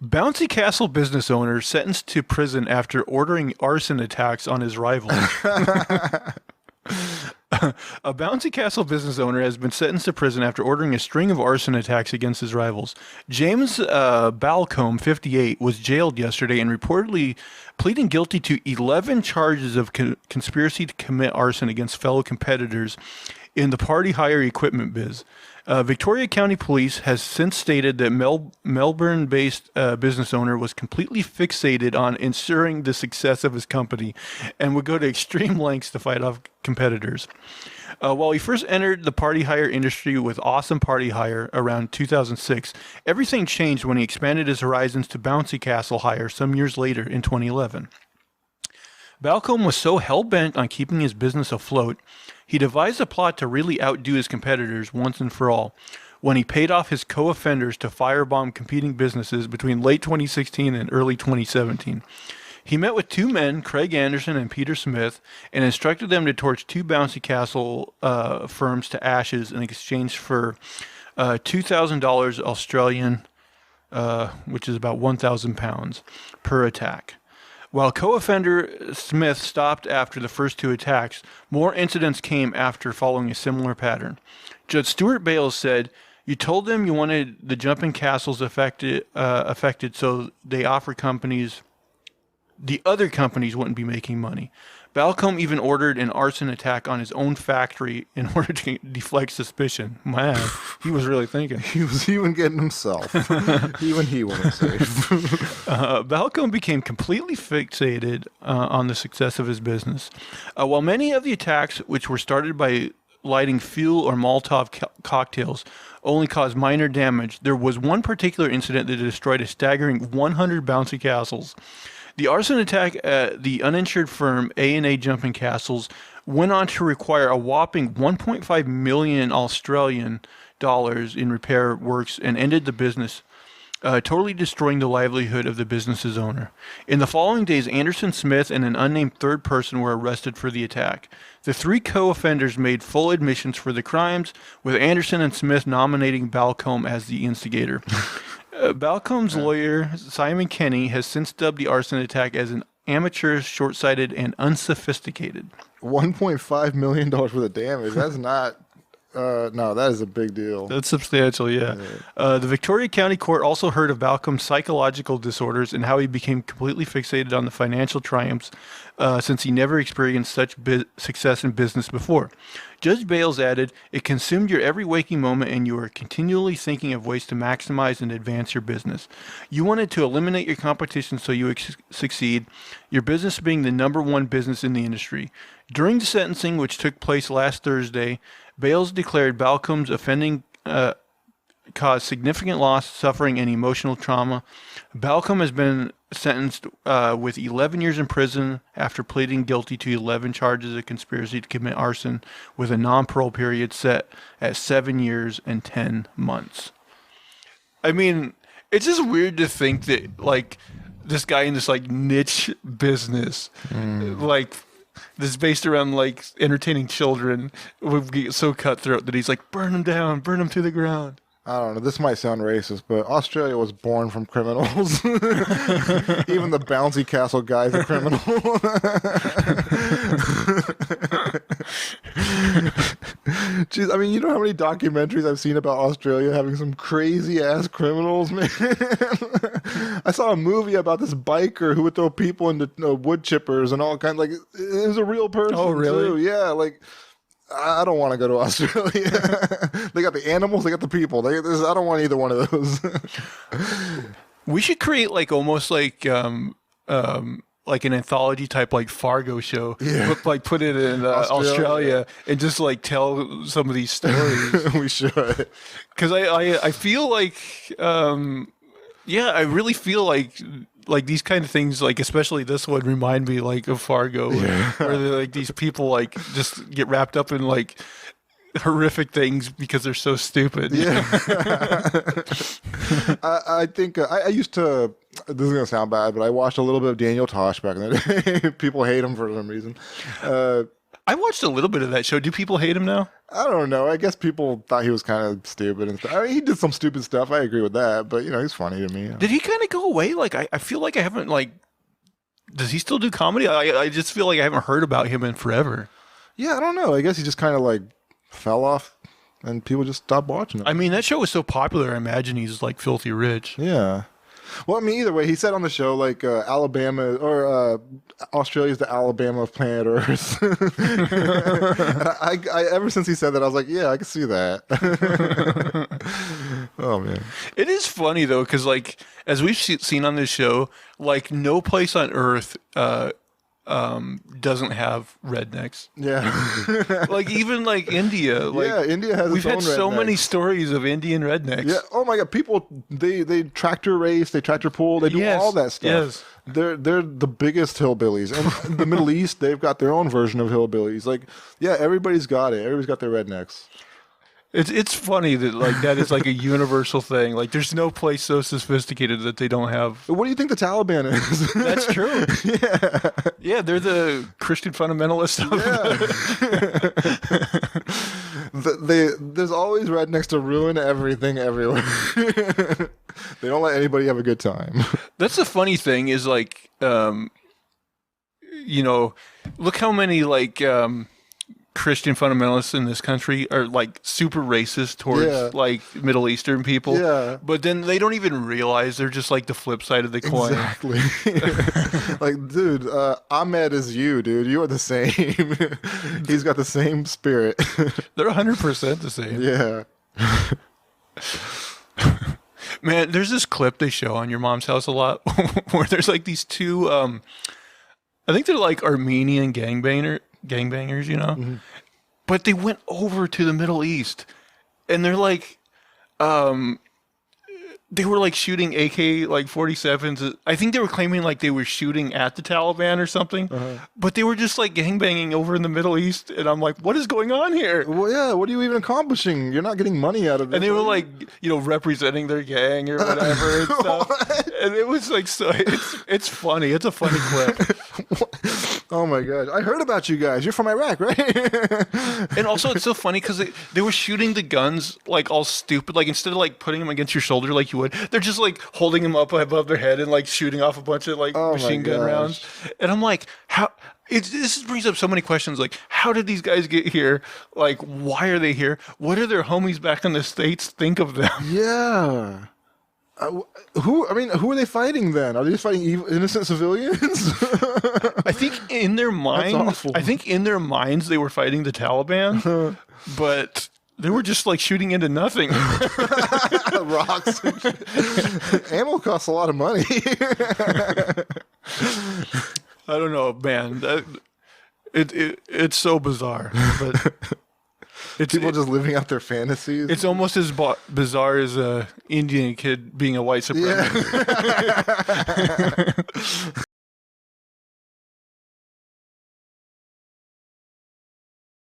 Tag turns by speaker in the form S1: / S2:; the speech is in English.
S1: Bouncy Castle business owner sentenced to prison after ordering arson attacks on his rivals. A Bouncy Castle business owner has been sentenced to prison after ordering a string of arson attacks against his rivals. James Balcombe, 58, was jailed yesterday and reportedly pleading guilty to 11 charges of conspiracy to commit arson against fellow competitors in the party hire equipment biz. Victoria County Police has since stated that Melbourne-based business owner was completely fixated on ensuring the success of his company and would go to extreme lengths to fight off competitors. While he first entered the party hire industry with Awesome Party Hire around 2006, everything changed when he expanded his horizons to Bouncy Castle Hire some years later in 2011. Balcombe was so hell-bent on keeping his business afloat, he devised a plot to really outdo his competitors once and for all, when he paid off his co-offenders to firebomb competing businesses between late 2016 and early 2017. He met with two men, Craig Anderson and Peter Smith, and instructed them to torch two Bouncy Castle firms to ashes in exchange for $2,000 Australian, which is about £1,000 per attack. While co-offender Smith stopped after the first two attacks, more incidents came after following a similar pattern. Judge Stuart Bales said, "You told them you wanted the jumping castles affected so the other companies wouldn't be making money. Balcombe even ordered an arson attack on his own factory in order to deflect suspicion." Man, he was really thinking.
S2: He was even getting himself. Even he wasn't safe.
S1: Balcombe became completely fixated on the success of his business. While many of the attacks, which were started by lighting fuel or Molotov cocktails, only caused minor damage, there was one particular incident that destroyed a staggering 100 bouncy castles. The arson attack at the uninsured firm A&A Jumping Castles went on to require a whopping 1.5 million Australian dollars in repair works and ended the business, totally destroying the livelihood of the business's owner. In the following days, Anderson Smith and an unnamed third person were arrested for the attack. The three co-offenders made full admissions for the crimes, with Anderson and Smith nominating Balcombe as the instigator. Balcombe's lawyer, Simon Kenny, has since dubbed the arson attack as an amateur, short-sighted, and unsophisticated.
S2: $1.5 million worth of damage. That's not... no, that is a big deal.
S1: That's substantial, yeah. The Victoria County Court also heard of Balcombe's psychological disorders and how he became completely fixated on the financial triumphs since he never experienced such success in business before. Judge Bales added, "It consumed your every waking moment and you were continually thinking of ways to maximize and advance your business. You wanted to eliminate your competition so you succeed, your business being the number one business in the industry." During the sentencing, which took place last Thursday, Bales declared Balcombe's offending caused significant loss, suffering, and emotional trauma. Balcombe has been sentenced with 11 years in prison after pleading guilty to 11 charges of conspiracy to commit arson, with a non-parole period set at 7 years and 10 months. I mean, it's just weird to think that, like, this guy in this, like, niche business, like, that's based around, like, entertaining children would get so cutthroat that he's like, burn them down, burn them to the ground.
S2: I don't know. This might sound racist, but Australia was born from criminals. Even the bouncy castle guy's a criminal. Jeez, I mean, you know how many documentaries I've seen about Australia having some crazy ass criminals, man. I saw a movie about this biker who would throw people into wood chippers and all kinds. Like, it was a real person.
S1: Oh, really?
S2: Too. Yeah, like. I don't want to go to Australia. They got the animals, they got the people. I don't want either one of those.
S1: We should create, like, almost like an anthology type, like, Fargo show.
S2: Yeah.
S1: But, like, put it in Australia and just, like, tell some of these stories.
S2: We should.
S1: Because I feel like, I really feel like these kind of things, like especially this one, remind me like of Fargo, where like these people like just get wrapped up in like horrific things because they're so stupid.
S2: Yeah. I think I used to. This is gonna sound bad, but I watched a little bit of Daniel Tosh back in the day. People hate him for some reason.
S1: I watched a little bit of that show. Do people hate him now?
S2: I don't know. I guess people thought he was kind of stupid and stuff. I mean, he did some stupid stuff. I agree with that, but he's funny to me.
S1: Did he kind of go away? Like, I feel like I haven't like. Does he still do comedy? I just feel like I haven't heard about him in forever.
S2: Yeah, I don't know. I guess he just kind of like fell off, and people just stopped watching him.
S1: I mean, that show was so popular. I imagine he's like filthy rich.
S2: Yeah. Well, I mean, either way, he said on the show like Alabama or Australia is the Alabama of planet Earth. And I ever since he said that, I was like, yeah, I can see that. Oh man,
S1: It is funny though, because like as we've seen on this show, like no place on Earth doesn't have rednecks.
S2: yeah,
S1: Like even like India. Like,
S2: yeah. India has.
S1: we've
S2: its
S1: had
S2: own
S1: so many
S2: rednecks.
S1: stories of Indian rednecks.
S2: Yeah. Oh my God. People they tractor race, they tractor pull, they do
S1: Yes,
S2: all that stuff.
S1: yes.
S2: They're the biggest hillbillies, and in the Middle East they've got their own version of hillbillies. Like, yeah, everybody's got it. Everybody's got their rednecks.
S1: It's funny that like that is like a universal thing. Like there's no place so sophisticated that they don't have.
S2: What do you think the Taliban is?
S1: That's true.
S2: Yeah.
S1: Yeah, they're the Christian fundamentalists.
S2: There's always rednecks to ruin everything everywhere. They don't let anybody have a good time.
S1: That's the funny thing is like, look how many like Christian fundamentalists in this country are like super racist towards
S2: Yeah.
S1: like Middle Eastern people.
S2: Yeah.
S1: But then they don't even realize they're just like the flip side of the coin.
S2: Exactly. Like, dude, Ahmed is you, dude. You are the same. He's got the same spirit.
S1: They're 100% the same.
S2: Yeah.
S1: Man, there's this clip they show on Your Mom's House a lot where there's like these two, I think they're like Armenian gangbangers, but they went over to the Middle East and they're like, they were like shooting AK like 47s. I think they were claiming like they were shooting at the Taliban or something, but they were just like gangbanging over in the Middle East. And I'm like, what is going on here?
S2: Well, yeah. What are you even accomplishing? You're not getting money out of this.
S1: And they were like, representing their gang or whatever and stuff. And it was like, so it's funny. It's a funny clip.
S2: Oh my God. I heard about you guys. You're from Iraq, right?
S1: And also it's so funny because they were shooting the guns like all stupid. Like instead of like putting them against your shoulder like you would, they're just like holding them up above their head and like shooting off a bunch of like
S2: Oh my
S1: machine gun
S2: gosh.
S1: rounds. And I'm like, how? This brings up so many questions. Like, how did these guys get here? Like, why are they here? What do their homies back in the States think of them?
S2: Yeah. Who are they fighting then? Are they just fighting innocent civilians?
S1: I think in their minds,
S2: awful.
S1: they were fighting the Taliban, but they were just like shooting into nothing.
S2: Rocks. Ammo costs a lot of money.
S1: I don't know, man. It's so bizarre, but
S2: People just living out their fantasies.
S1: it's almost as bizarre as a Indian kid being a white supremacist.
S2: Yeah.